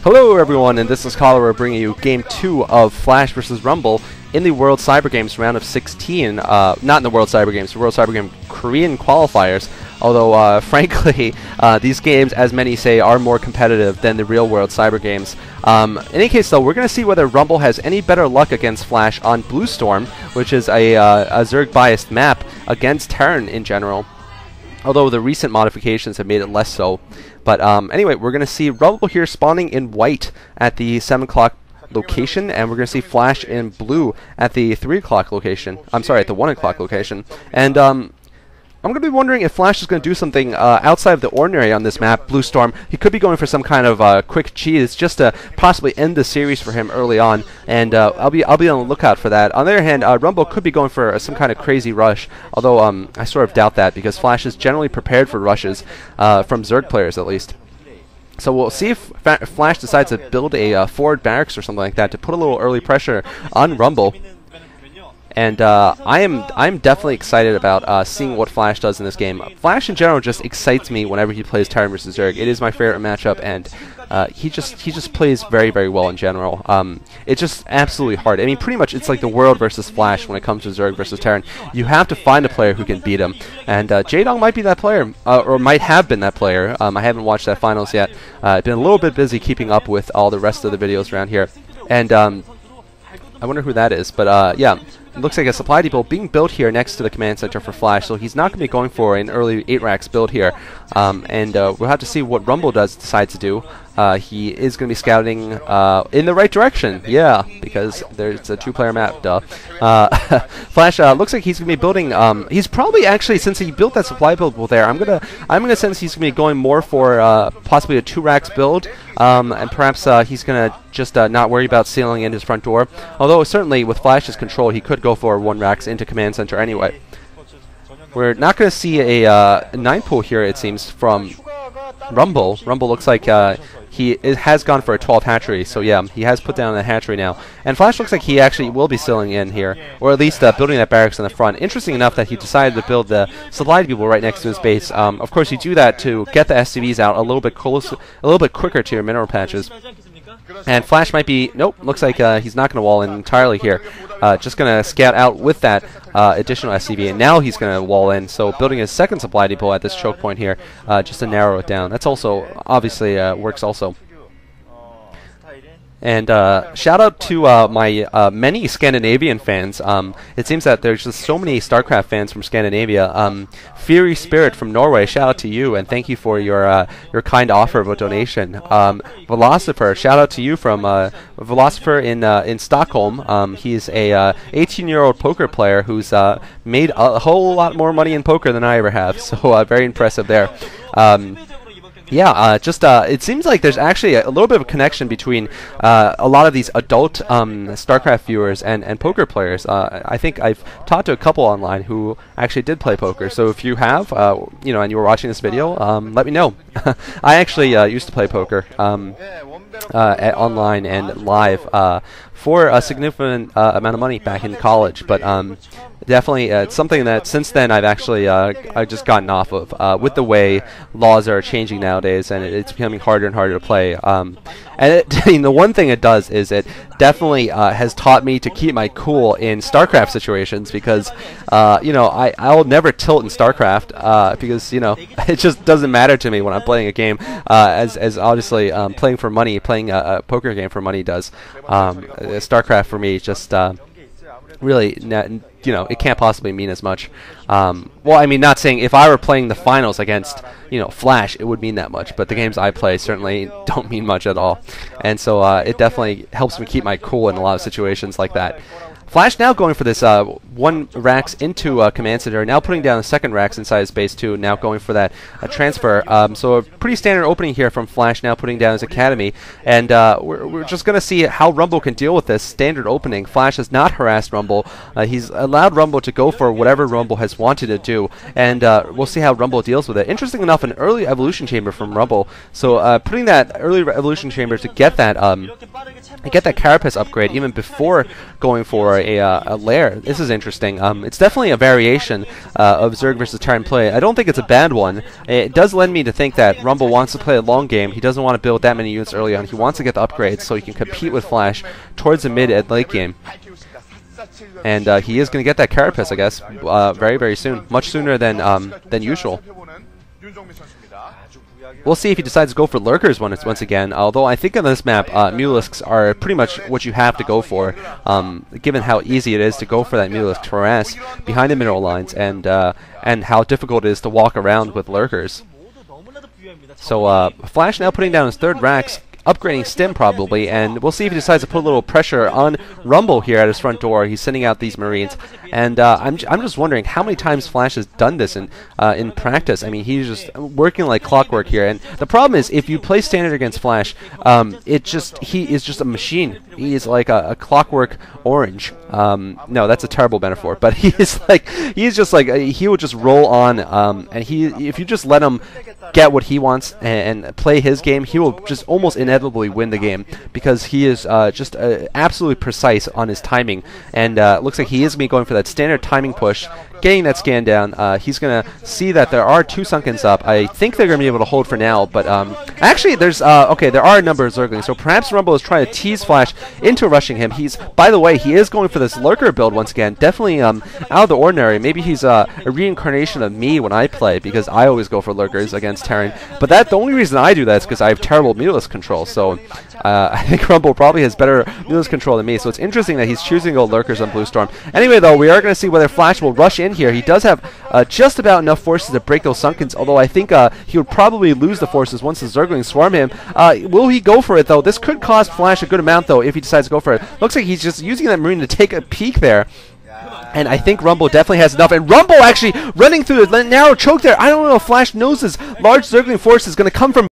Hello everyone, and this is Cholera bringing you Game 2 of Flash vs. Rumble in the World Cyber Games round of 16. Not in the World Cyber Games, the World Cyber Game Korean qualifiers. Although, frankly, these games, as many say, are more competitive than the real World Cyber Games. In any case, though, we're going to see whether Rumble has any better luck against Flash on Blue Storm, which is a Zerg-biased map, against Terran in general. Although the recent modifications have made it less so. But anyway, we're going to see Rumble here spawning in white at the 7 o'clock location, and we're going to see Flash in blue at the 3 o'clock location. I'm sorry, at the 1 o'clock location. And I'm going to be wondering if Flash is going to do something outside of the ordinary on this map, Blue Storm. He could be going for some kind of quick cheese just to possibly end the series for him early on, and I'll be on the lookout for that. On the other hand, Rumble could be going for some kind of crazy rush, although I sort of doubt that because Flash is generally prepared for rushes from Zerg players at least. So we'll see if Flash decides to build a forward barracks or something like that to put a little early pressure on Rumble. And I'm definitely excited about seeing what Flash does in this game. Flash in general just excites me whenever he plays Terran vs. Zerg. It is my favorite matchup, and he just plays very, very well in general. It's just absolutely hard. I mean, pretty much it's like the world versus Flash when it comes to Zerg versus Terran. You have to find a player who can beat him, and J-Dong might be that player, or might have been that player. I haven't watched that finals yet. I've been a little bit busy keeping up with all the rest of the videos around here, and I wonder who that is. But yeah. It looks like a supply depot being built here next to the command center for Flash, so he's not going to be going for an early 8 racks build here. And we'll have to see what Rumble decides to do. He is going to be scouting in the right direction, yeah, because there's a 2-player map, duh. Flash looks like he's going to be building. He's probably actually, since he built that supply build there, I'm gonna sense he's going to be going more for possibly a 2 racks build, and perhaps he's going to just not worry about sealing in his front door. Although certainly with Flash's control, he could go for 1 racks into command center anyway. We're not going to see a 9 pool here, it seems, from Rumble. Rumble looks like he has gone for a 12 hatchery, so yeah, he has put down a hatchery now. And Flash looks like he actually will be sealing in here, or at least building that barracks in the front. Interesting enough that he decided to build the supply depot right next to his base. Of course, you do that to get the SCVs out a little bit quicker to your mineral patches. And Flash might be, nope, looks like he's not going to wall in entirely here. Just going to scout out with that additional SCV, and now he's going to wall in. So building his second supply depot at this choke point here, just to narrow it down. That's also, obviously, works also. And shout out to my many Scandinavian fans. It seems that there's just so many StarCraft fans from Scandinavia. Fiery Spirit from Norway, shout out to you, and thank you for your kind offer of a donation. Velocifer, shout out to you from Velocifer in Stockholm. He's a 18-year-old poker player who's made a whole lot more money in poker than I ever have. So very impressive there. Yeah, it seems like there's actually a little bit of a connection between a lot of these adult StarCraft viewers and poker players. I think I've talked to a couple online who actually did play poker. So if you have, you know, and you were watching this video, let me know. I actually used to play poker online and live for a significant amount of money back in college, but definitely it's something that since then I've actually I've just gotten off of with the way laws are changing nowadays, and it's becoming harder and harder to play. And the one thing it does is it definitely has taught me to keep my cool in StarCraft situations, because you know, I'll never tilt in StarCraft because, you know, it just doesn't matter to me when I'm playing a game, as obviously playing for money, playing a poker game for money does. StarCraft for me just really, you know, it can't possibly mean as much. Well, I mean, not saying if I were playing the finals against, you know, Flash, it would mean that much, but the games I play certainly don't mean much at all. And so it definitely helps me keep my cool in a lot of situations like that. Flash now going for this 1 racks into command center, now putting down the 2nd racks inside his base too, now going for that transfer. So a pretty standard opening here from Flash, now putting down his academy, and we're just going to see how Rumble can deal with this standard opening. Flash has not harassed Rumble. He's allowed Rumble to go for whatever Rumble has wanted to do, and we'll see how Rumble deals with it. Interesting enough, an early evolution chamber from Rumble, so putting that early evolution chamber to get that get that Carapace upgrade even before going for a Lair. This is interesting. It's definitely a variation of Zerg versus Terran play. I don't think it's a bad one. It does lend me to think that Rumble wants to play a long game. He doesn't want to build that many units early on. He wants to get the upgrades so he can compete with Flash towards the mid and late game. And he is going to get that Carapace, I guess, very, very soon. Much sooner than usual. We'll see if he decides to go for Lurkers once again, although I think on this map, Mulisks are pretty much what you have to go for, given how easy it is to go for that Mulisk to harass behind the mineral lines, and how difficult it is to walk around with Lurkers. So Flash now putting down his third Rax, upgrading Stim probably, and we'll see if he decides to put a little pressure on Rumble here at his front door. He's sending out these Marines, and I'm just wondering how many times Flash has done this in practice. I mean, he's just working like clockwork here, and the problem is if you play standard against Flash, he is just a machine. He is like a clockwork orange. No, that's a terrible metaphor, but he will just roll on, and if you just let him get what he wants and play his game, he will just almost inevitably win the game, because he is just absolutely precise on his timing, and looks like he is going to be going for that standard timing push, getting that scan down. He's going to see that there are 2 Sunkens up. I think they're going to be able to hold for now, but actually there's okay, there are a number of Zerglings, so perhaps Rumble is trying to tease Flash into rushing him. By the way, he is going for this Lurker build once again, definitely out of the ordinary. Maybe he's a reincarnation of me when I play, because I always go for Lurkers against Terran, but the only reason I do that is because I have terrible Mulisk control, so I think Rumble probably has better Mulisk control than me, so it's interesting that he's choosing to go Lurkers on Blue Storm. Anyway though, we are going to see whether Flash will rush in here. He does have just about enough forces to break those Sunkens, although I think he would probably lose the forces once the Zerglings swarm him. Will he go for it though? This could cost Flash a good amount though if he decides to go for it. Looks like he's just using that Marine to take a peek there. And I think Rumble definitely has enough. And Rumble actually running through the narrow choke there. I don't know if Flash knows his large Zergling force is going to come from